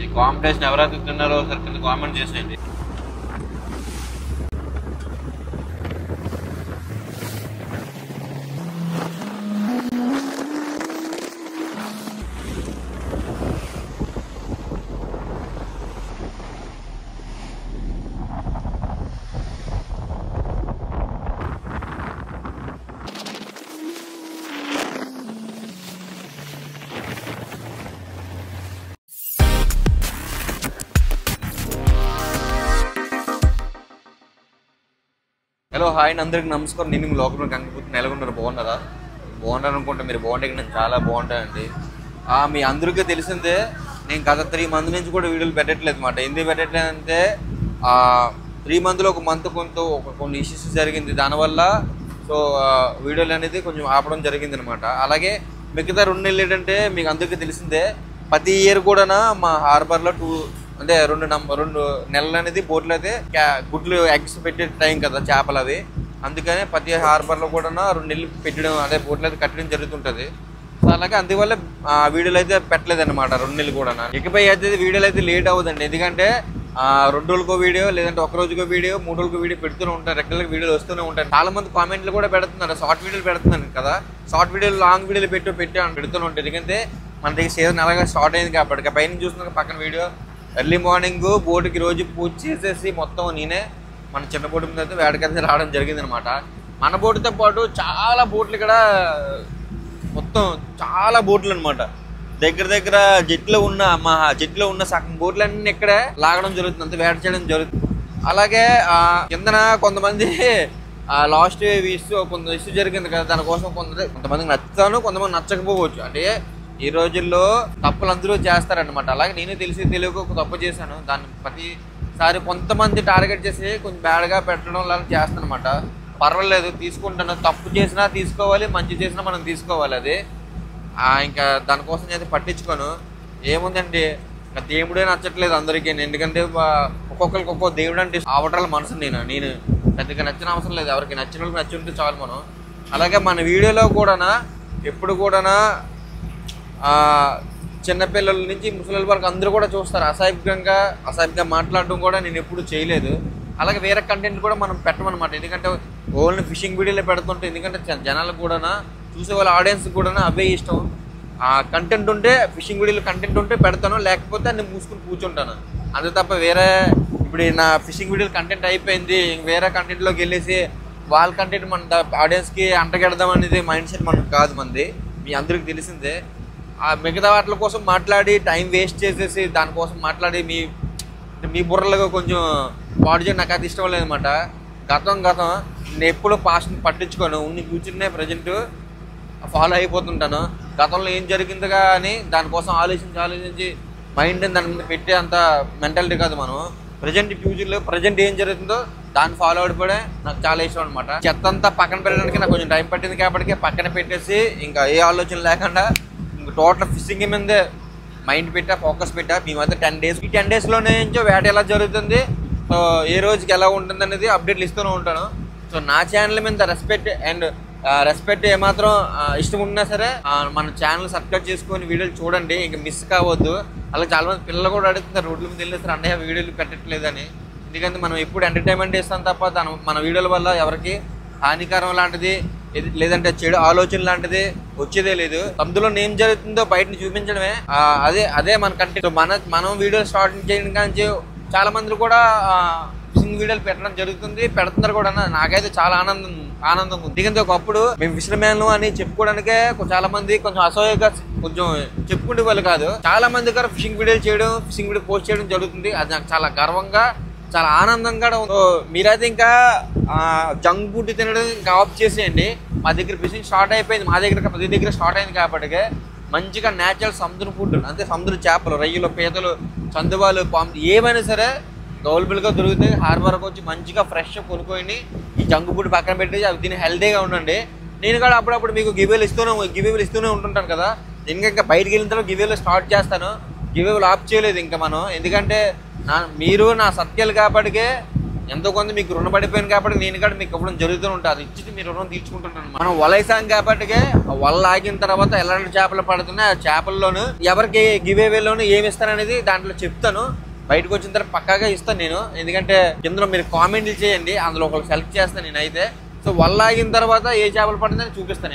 ఈ కాంపిటీషన్ ఎవరైతే తిన్నారో ఒకసారి కింద కామెంట్ చేసేయండి. హలో హాయ్ అందరికి నమస్కారం. నేను లోకల్ గంగపుత్రుని నెలకొన్నారు. బాగున్నారు అనుకుంటే మీరు బాగుంటే నేను చాలా బాగుంటానండి. మీ అందరికీ తెలిసిందే నేను గత 3 మంత్ నుంచి కూడా వీడియోలు పెట్టట్లేదు అన్నమాట. ఎందుకు పెట్టట్లేదంటే 3 మంత్లో ఒక మంత్ కొన్ని ఇష్యూస్ జరిగింది. దానివల్ల సో వీడియోలు అనేది కొంచెం ఆపడం జరిగింది అనమాట. అలాగే మిగతా 2 నెలలు ఏంటంటే మీకు అందరికీ తెలిసిందే ప్రతి ఇయర్ కూడా మా హార్బర్లో 2 నెలలు అనేది బోట్లు అయితే గుడ్లు ఎగ్స్ పెట్టే టైం కదా చేపలు అవి. అందుకని ప్రతి హార్బర్లో కూడా 2 నెలలు పెట్టడం అదే బోట్లు అయితే కట్టడం జరుగుతుంటుంది. సో అలాగే అందువల్ల వీడియోలు అయితే పెట్టలేదు అనమాట 2 నెలలు కూడా. ఇకపై అయితే వీడియోలు అయితే లేట్ అవుతుందండి. ఎందుకంటే 2 రోజులకో వీడియో లేదంటే 1 రోజుకో వీడియో 3 రోజులకో వీడియో పెడుతూనే ఉంటారు. రెగ్యులర్గా వీడియోలు వస్తూనే ఉంటాయి. చాలా మంది కామెంట్లు కూడా పెడుతున్నారు, షార్ట్ వీడియోలు పెడుతున్నాను కదా. షార్ట్ వీడియోలు లాంగ్ వీడియోలు పెడుతూనే ఉంటాయి. ఎందుకంటే మన దగ్గర సీజన్ అలాగే స్టార్ట్ అయింది కాబట్టి. పైన చూస్తున్న పక్కన వీడియో ఎర్లీ మార్నింగ్ బోటుకి రోజు పూజ చేసేసి మొత్తం నేనే మన చిన్న బోటు మీద అయితే వేడకైతే రావడం జరిగింది అనమాట. మన బోటుతో పాటు చాలా బోట్లు ఇక్కడ మొత్తం చాలా బోట్లు అనమాట. దగ్గర జట్లో ఉన్న సగం బోట్లన్నీ ఇక్కడే లాగడం జరుగుతుంది, అంత వేట చేయడం జరుగుతుంది. అలాగే కిందన కొంతమంది లాస్ట్ కొంత ఇష్యూ జరిగింది కదా, దానికోసం కొంతమందికి నచ్చుతాను, కొంతమంది నచ్చకపోవచ్చు. అంటే ఈ రోజుల్లో తప్పులు అందరూ చేస్తారనమాట. అలాగే నేను తెలియక ఒక తప్పు చేశాను. దాన్ని ప్రతిసారి కొంతమంది టార్గెట్ చేసి కొంచెం బ్యాడ్గా పెట్టడం లాగా చేస్తాను అనమాట. పర్వాలేదు, తీసుకుంటాను. తప్పు చేసినా తీసుకోవాలి, మంచి చేసినా మనం తీసుకోవాలి. అది ఇంకా దానికోసం అయితే పట్టించుకోను. ఏముందండి, ఇంకా దేవుడే నచ్చట్లేదు అందరికీ. ఎందుకంటే ఒక్కొక్కరికి ఒక్కొక్క దేవుడు అంటే అవటాల మనసు. నేను పెద్దగా నచ్చిన అవసరం లేదు, ఎవరికి నచ్చిన వాళ్ళకి నచ్చి ఉంటే చాలు మనం. అలాగే మన వీడియోలో కూడా ఎప్పుడు కూడా చిన్నపిల్లల నుంచి ముసలి వరకు అందరూ కూడా చూస్తారు. అసభ్యంగా మాట్లాడడం కూడా నేను ఎప్పుడు చేయలేదు. అలాగే వేరే కంటెంట్ కూడా మనం పెట్టమన్నమాట. ఎందుకంటే ఓన్లీ ఫిషింగ్ వీడియోలే పెడుతుంటే, ఎందుకంటే జనాలకు కూడా చూసే వాళ్ళ ఆడియన్స్ కూడా అవే ఇష్టం. కంటెంట్ ఉంటే ఫిషింగ్ వీడియోలో కంటెంట్ ఉంటే పెడతాను, లేకపోతే అన్ని మూసుకుని కూర్చుంటాను. అంతే తప్ప వేరే ఇప్పుడు నా ఫిషింగ్ వీడియోలు కంటెంట్ అయిపోయింది వేరే కంటెంట్లోకి వెళ్ళేసి వాళ్ళ కంటెంట్ మన ఆడియన్స్కి అంటగెడదాం అనేది మైండ్ సెట్ మనకు కాదు మంది. మీ అందరికి తెలిసిందే. మిగతా వాటి కోసం మాట్లాడి టైం వేస్ట్ చేసేసి దానికోసం మాట్లాడి మీ బుర్రలుగా కొంచెం పాడు చేయడం నాకు అది ఇష్టం లేదనమాట. గతం నేను ఎప్పుడూ పాస్ట్ని పట్టించుకోను. ఫ్యూచర్నే ప్రజెంట్ ఫాలో అయిపోతుంటాను. గతంలో ఏం జరిగిందిగా అని దానికోసం ఆలోచించి మైండ్ దాని మీద పెట్టే అంత మెంటాలిటీ కాదు మనం. ఫ్యూచర్లో ప్రజెంట్ ఏం జరుగుతుందో దాన్ని ఫాలో అయిపోవడే నాకు చాలా ఇష్టం అనమాట. చెత్త అంతా పక్కన పెట్టడానికి నాకు కొంచెం టైం పట్టింది కాబట్టి పక్కన పెట్టేసి ఇంకా ఏ ఆలోచన లేకుండా టోటల్ ఫిషింగ్ మీదే మైండ్ ఫోకస్ పెట్టా. మేమైతే 10 డేస్ ఈ 10 డేస్లోనే నుంచో వేట ఎలా జరుగుతుంది, సో ఏ రోజుకి ఎలా ఉంటుంది అనేది అప్డేట్లు ఇస్తూనే ఉంటాను. సో నా ఛానల్ మీద రెస్పెక్ట్ ఏమాత్రం ఇష్టం ఉన్నా సరే మన ఛానల్ సబ్స్క్రైబ్ చేసుకొని వీడియోలు చూడండి, ఇంకా మిస్ కావద్దు. అలాగే చాలామంది పిల్లలు కూడా అడుగుతున్నారు రోడ్ల మీద వెళ్ళేస్తారు అన్నయ్య వీడియోలు పెట్టట్లేదని. ఎందుకంటే మనం ఎప్పుడు ఎంటర్టైన్మెంట్ చేస్తాం తప్ప మన వీడియోల వల్ల ఎవరికి హానికరం లాంటిది లేదంటే చెడు ఆలోచన లాంటిది వచ్చేదే లేదు. అందులో ఏం జరుగుతుందో బయటని చూపించడమే అదే మన కంటెంట్. మనం వీడియో స్టార్ట్ చేయడం కానీ చాలా మంది కూడా ఫిషింగ్ వీడియోలు పెట్టడం జరుగుతుంది, పెడుతున్నారు కూడా. నాకైతే చాలా ఆనందంగా ఉంది. ఎందుకంటే ఒకప్పుడు మేము ఫిషర్మ్యాన్ అని చెప్పుకోవడానికే చాలా మంది కొంచెం అసహ్యంగా కొంచెం చెప్పుకునే వాళ్ళు కాదు. చాలా మంది కూడా ఫిషింగ్ వీడియో పోస్ట్ చేయడం జరుగుతుంది. అది నాకు చాలా గర్వంగా చాలా ఆనందంగా ఉంది. మీరైతే ఇంకా జంక్ ఫుడ్ తినడం ఇంకా ఆఫ్ చేసేయండి. మా దగ్గర ఫిషింగ్ స్టార్ట్ అయిపోయింది, మా దగ్గర ప్రతి దగ్గర స్టార్ట్ అయింది కాబట్టి మంచిగా న్యాచురల్ సముద్ర ఫుడ్ అంటే సముద్ర చేపలు, రొయ్యలు, పీతలు, చందువాలు, పాము ఏమైనా సరే అవైలబుల్గా దొరుకుతాయి. హార్బర్కి వచ్చి మంచిగా ఫ్రెష్ కొనుక్కొని ఈ జంక్ ఫుడ్ పక్కన పెట్టి అవి తిని హెల్తీగా ఉండండి. నేను కూడా అప్పుడప్పుడు మీకు గివేలు ఇస్తూనే ఉంటుంటాను కదా. ఇంకా బయటికి వెళ్ళిన తర్వాత గివేలు స్టార్ట్ చేస్తాను. గివేలు ఆఫ్ చేయలేదు ఇంకా మనం, ఎందుకంటే మీరు నా సత్యాలు కాబట్టికే ఎంతో కొంత మీకు రుణపడిపోయాను కాబట్టి నేను కూడా మీకు ఇవ్వడం జరుగుతూ ఉంటుంది. అది ఇచ్చి మీరు రుణం తీర్చుకుంటుంటాను. మనం వలైసాం కాబట్టికే వల ఆగిన తర్వాత ఎలాంటి చేపలు పడుతున్నాయి, ఆ చేపల్లోనూ ఎవరికి గివేవేలోనూ ఏమి ఇస్తాననేది దాంట్లో చెప్తాను. బయటకు వచ్చిన తర్వాత పక్కాగా ఇస్తాను నేను. ఎందుకంటే కింద మీరు కామెంట్లు చేయండి, అందులో ఒకరు సెలెక్ట్ చేస్తాను నేనైతే. సో వల ఆగిన తర్వాత ఏ చేపలు పడుతుందని చూపిస్తాను.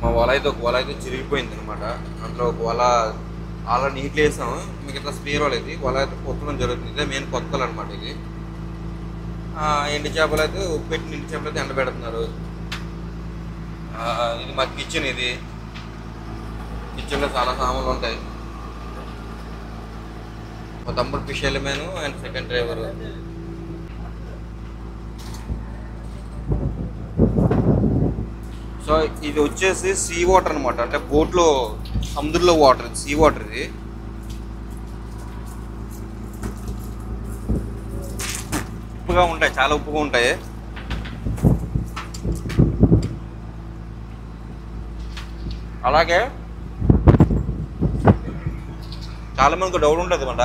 మా వల అయితే చిరిగిపోయింది అనమాట. అందులో ఒక వల అలా నీట్లు వేసాము, మిగతా స్పేర్ వాళ్ళది వల అయితే కొత్తడం జరుగుతుంది. ఇదే మెయిన్ కొత్తలు అనమాట. ఇది ఎండు చేపలు అయితే ఉప్పు పెట్టి ఎండు చేపలు అయితే ఎండబెడుతున్నారు. ఇది మా కిచెన్. ఇది కిచెన్లో చాలా సామాన్లు ఉంటాయి. మా తమ్ముడు ఫిష్ ఎలిమేను అండ్ సెకండ్ డ్రైవర్. సో ఇది వచ్చేసి సీ వాటర్ అనమాట. అంటే బోట్లో సముద్రంలో వాటర్, సీ వాటర్. ఇది ఉప్పుగా ఉంటాయి, చాలా ఉప్పుగా ఉంటాయి. అలాగే చాలా మందికి డౌట్ ఉంటుంది అనమాట,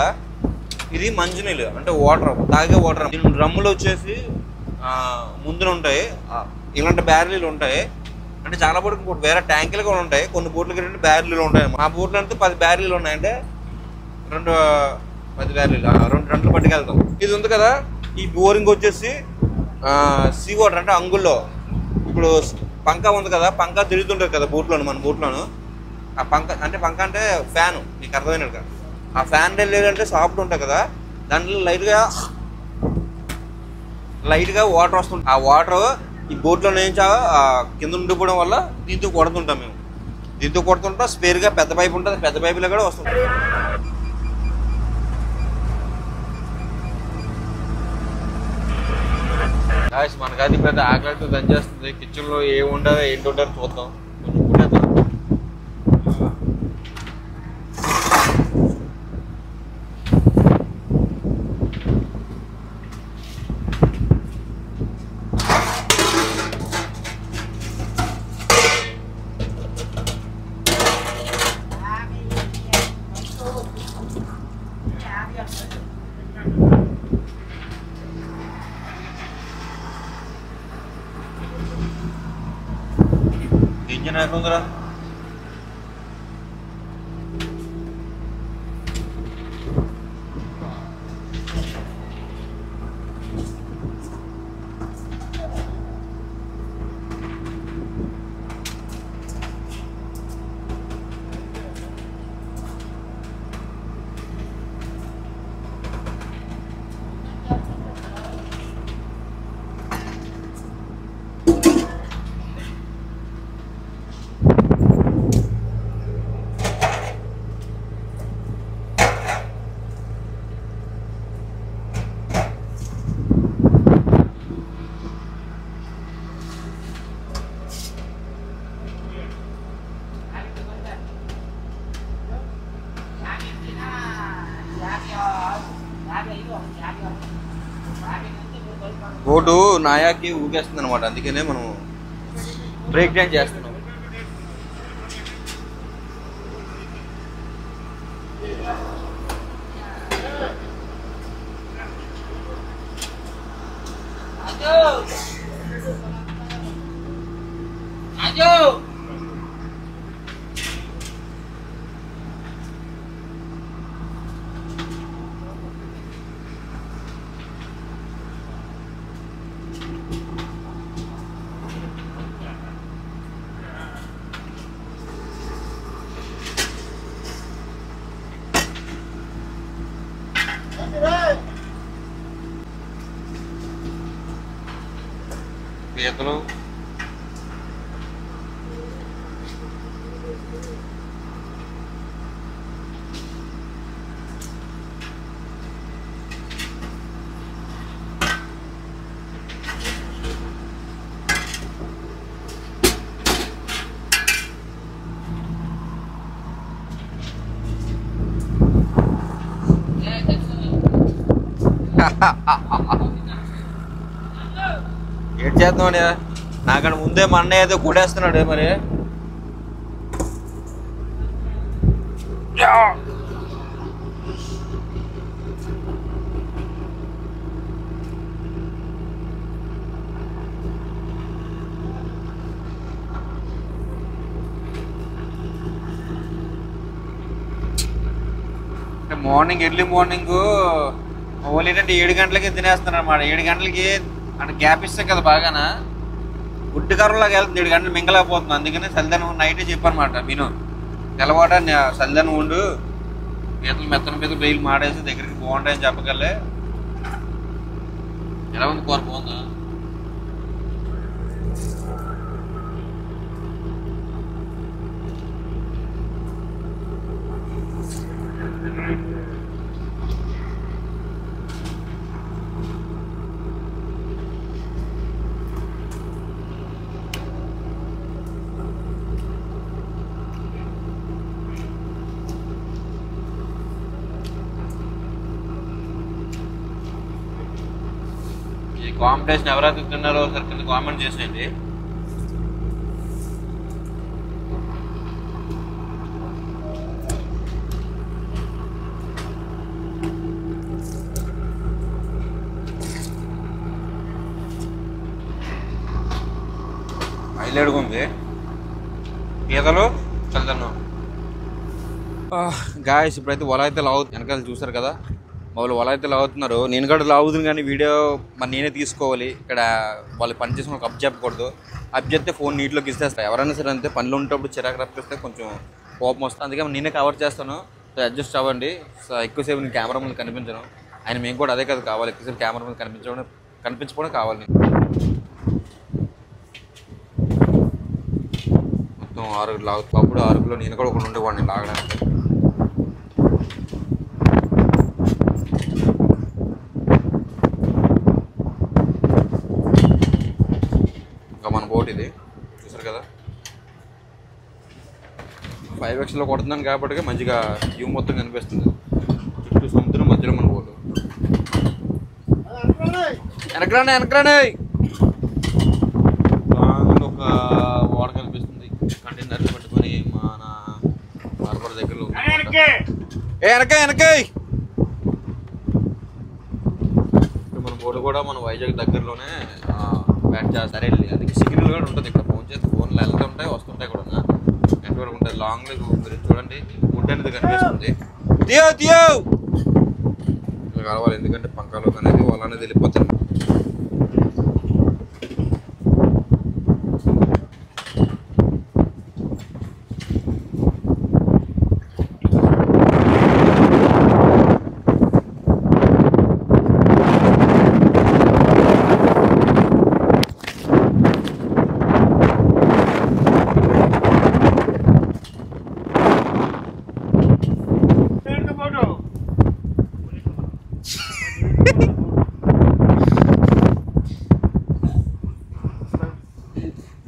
ఇది మంచినీళ్ళు అంటే వాటర్, తాగే వాటర్. డ్రమ్ములు వచ్చేసి ముందున ఉంటాయి, ఇలాంటి బ్యారెలు ఉంటాయి. అంటే చాలా బోట్లు వేరే ట్యాంకులు కూడా ఉంటాయి, కొన్ని బోట్లకి 2 బ్యారెలు ఉంటాయి. మా బోట్లు అంటే 10 బ్యారెలు ఉన్నాయంటే 10 బ్యారెలు 2 గంటలు పట్టుకెళ్తాం. ఇది ఉంది కదా, ఈ బోరింగ్ వచ్చేసి సీ వాటర్ అంటే అంగుల్లో. ఇప్పుడు పంకా ఉంది కదా, పంకా తిరుగుతుంటుంది కదా బోట్లోను, మన బోట్లోను. ఆ పంక అంటే ఫ్యాను, మీకు అర్థమైనట్టుగా. ఆ ఫ్యాన్ వెళ్ళేదంటే సాఫ్ట్ ఉంటుంది కదా, దాంట్లో లైట్గా వాటర్ వస్తుంది. ఆ వాటర్ ఈ బోట్లో నుంచి కింద ఉండిపోవడం వల్ల దీంతో కొడుతుంటాం మేము. దీంతో కొడుతుంటాం. స్పేర్గా పెద్ద పైపు ఉంటుంది, పెద్ద పైపులో కూడా వస్తుంది. మనకది పెద్ద ఆకలితో దంచేస్తుంది. కిచెన్లో ఏమి ఉండదో ఏంటి ఉంటారో చూద్దాం. కొంచెం పుట్టేద్దాం. ఇంజన్ ఎక్కడుందిరా? బోటు నాయాకి ఊగేస్తుంది అనమాట. అందుకనే మనం బ్రేక్ డాన్స్ చేస్తున్నాం. పీతలు ఏం చేద్దామని నాకన్నా ముందే మా అన్నయ్య ఏదో కూడేస్తున్నాడు. మరి మార్నింగ్ ఎర్లీ మార్నింగ్ ఓన్లీ ఏంటంటే 7 గంటలకి తినేస్తాను అనమాట. 7 గంటలకి అంటే గ్యాప్ ఇస్తాం కదా బాగానా, గుడ్డు కర్రలాగా వెళ్తుంది. 7 గంటలు మింగలేకపోతుంది. అందుకని చలిదనం నైటే చెప్పనమాట విను, తెల్లవాట చలిదనం ఉండు, పీతలు మెత్తన పీతలు బెయిల్ మాడేసి దగ్గరికి బాగుంటాయని చెప్పగలే. ఎలా ఉంది కూర? బాగుందా? కాంపిటీషన్ ఎవరైతే తిన్నారో ఒకసారి కింద కామెంట్ చేసేయండి. హైలైట్గా ఉంది పీతలు చల్లదన్నం. గాయస్ ఇప్పుడైతే వల అయితే వెనకాల చూసారు కదా, వాళ్ళు వల అయితే లాగుతున్నారు. నేను కూడా లాగుతుంది కానీ వీడియో మరి నేనే తీసుకోవాలి. ఇక్కడ వాళ్ళు పని చేసిన ఒక అప్ చెప్పకూడదు. అప్ చెప్తే ఫోన్ నీటిలోకి ఇచ్చేస్తాయి. ఎవరైనా సరే అంతే, పనిలో ఉంటప్పుడు చిరాకు రప్పిస్తే కొంచెం కోపం వస్తుంది. అందుకే నేనే కవర్ చేస్తాను. సో అడ్జస్ట్ అవ్వండి. సో ఎక్కువసేపు నేను కెమెరా ముందు కనిపించను. ఆయన మేము కూడా అదే కదా కావాలి, ఎక్కువసేపు కెమెరా ముందు కనిపించడం కావాలి. మొత్తం 6 లాగుతూ, అప్పుడు 6 నేను కూడా ఒకటి ఉండేవాడిని లాగడానికి. మన బోట్ ఇది చూసారు కదా, 5xలో కొడుతున్నాను కాబట్టి మంచిగా వ్యూ మొత్తం కనిపిస్తుంది. చుట్టూ సముద్రం మధ్యలో మన బోటు. వెనకరానే ఒక ఓడ కనిపిస్తుంది. కంటైనర్ పట్టుకొని మన హార్బర్ దగ్గరలో వెనకాయ మన బోటు కూడా మన వైజాగ్ దగ్గరలోనే బ్యాట్ చేస్తారు. అందుకే సిగ్నల్ కూడా ఉంటుంది ఇక్కడ. ఫోన్ చేస్తే ఫోన్లు వెళ్తుంటాయి వస్తుంటాయి కూడా, నెట్వర్క్ ఉంటుంది. లాంగ్లో మీరు చూడండి వుడ్ అనేది కనిపిస్తుంది. కలవాలి ఎందుకంటే పంకాలో అనేది వాళ్ళు అనేది వెళ్ళిపోతారు.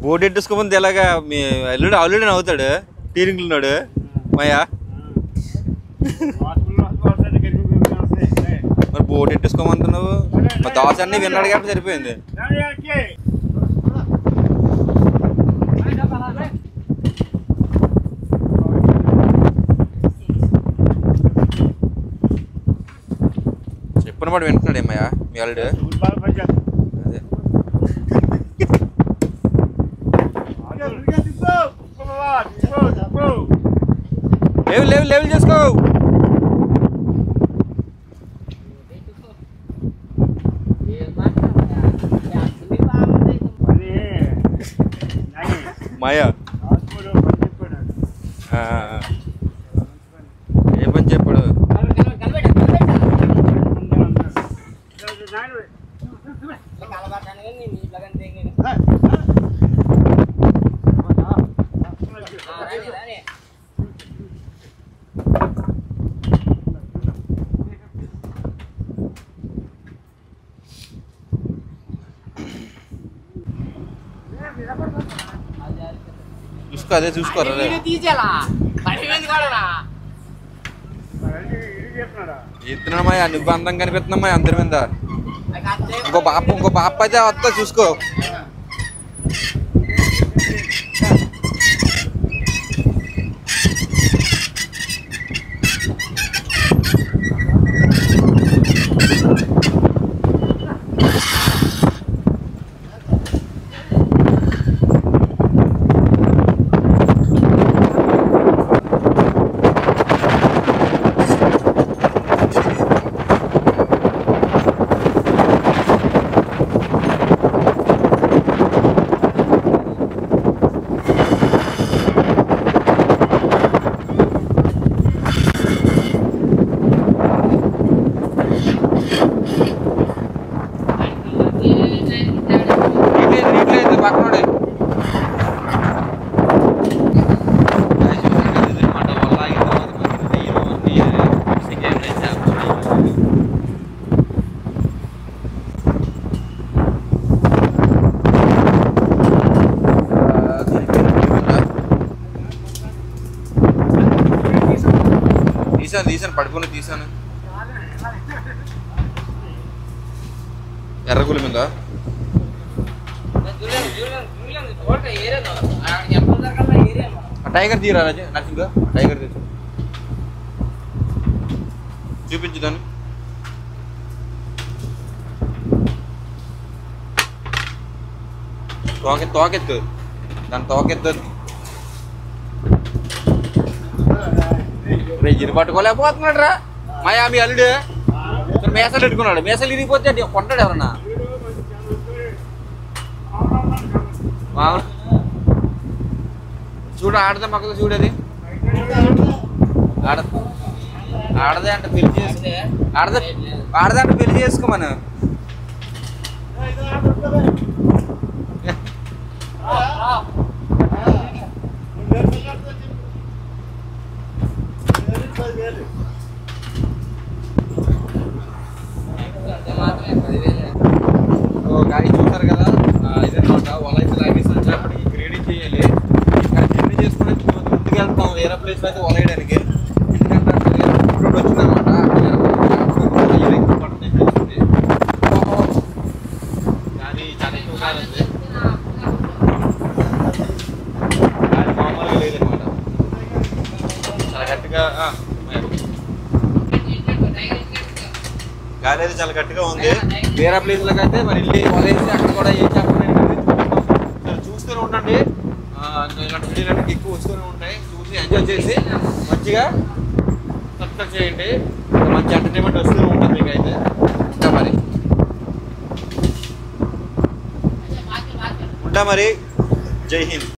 బోట్ ఎట్టుకోమంది ఎలాగా మీ అల్లుడు ఆల్రెడీ నవ్వుతాడు, టీరింగ్లున్నాడు మాయా. మరి బోట్ ఎట్టుకోమంటున్నావు, మా దోశ అన్నీ విన్నాడు కాబట్టి సరిపోయింది. చెప్పిన మాట వింటున్నాడు ఏమయ్యా మీ అల్లుడు? అదే లేవు చేసుకో. మాయా ఏ పని చెప్పాడు? చూసుకో, అదే చూసుకోరా. ఇస్తున్నామయ్యా నువ్వు అందం కనిపిస్తున్నామయ్యా అందరి మీద. ఇంకో పాప అయితే వస్తా చూసుకో. తీసాను పడుకొని తీసాను. ఎర్రగులి మీద టైగర్ తీరా నచ్చింది. టైగర్ తీసు చూపించు దాన్ని. తోకెత్తు దాని తోకెత్తు. ఇరు పట్టుకోలేకపోతున్నాడు రా మాయా మీ అల్లుడు. మేసాలు పెట్టుకున్నాడు. మేసాలు ఇరిగిపోతే కొంటాడు ఎవరన్నా. చూడు ఆడదే మొక్కలు చూడది. ఆడదే అంటే పెళ్లి చేసుకో. ఆడదే అంటే పెళ్లి చేసుకో. మనం గాడి చూసారు కదా, ఇదన్నమాట. వల అయితే లాగేసినప్పటికి గ్రేడింగ్ చేయాలి. ఇక్కడ జర్నీ చేసుకుని ముందుకు వెళ్తాం వేరే ప్లేస్లో అయితే వల వేయడానికి. ఎందుకంటే అక్కడ రోడ్ వచ్చిందనమాట. పడుతుంది కానీ చాలా ఎక్కువ కాదండి. కానీ మామూలుగా లేదనమాట. చాలా గట్టిగా గాలి అయితే చాలా గట్టిగా ఉంది. వేరే ప్లేస్లకు అయితే మరి వెళ్ళి వలేసి అక్కడ కూడా ఏం చెప్పండి చూస్తూనే ఉండండి. ఇలాంటి వీడియోలన్నీ ఎక్కువ వస్తూనే ఉంటాయి. చూసి ఎంజాయ్ చేసి మంచిగా సబ్స్క్రైబ్ చేయండి. మంచి ఎంటర్టైన్మెంట్ వస్తూనే ఉంటుంది మీకు అయితే. ఉంటా మరి. జై హింద్.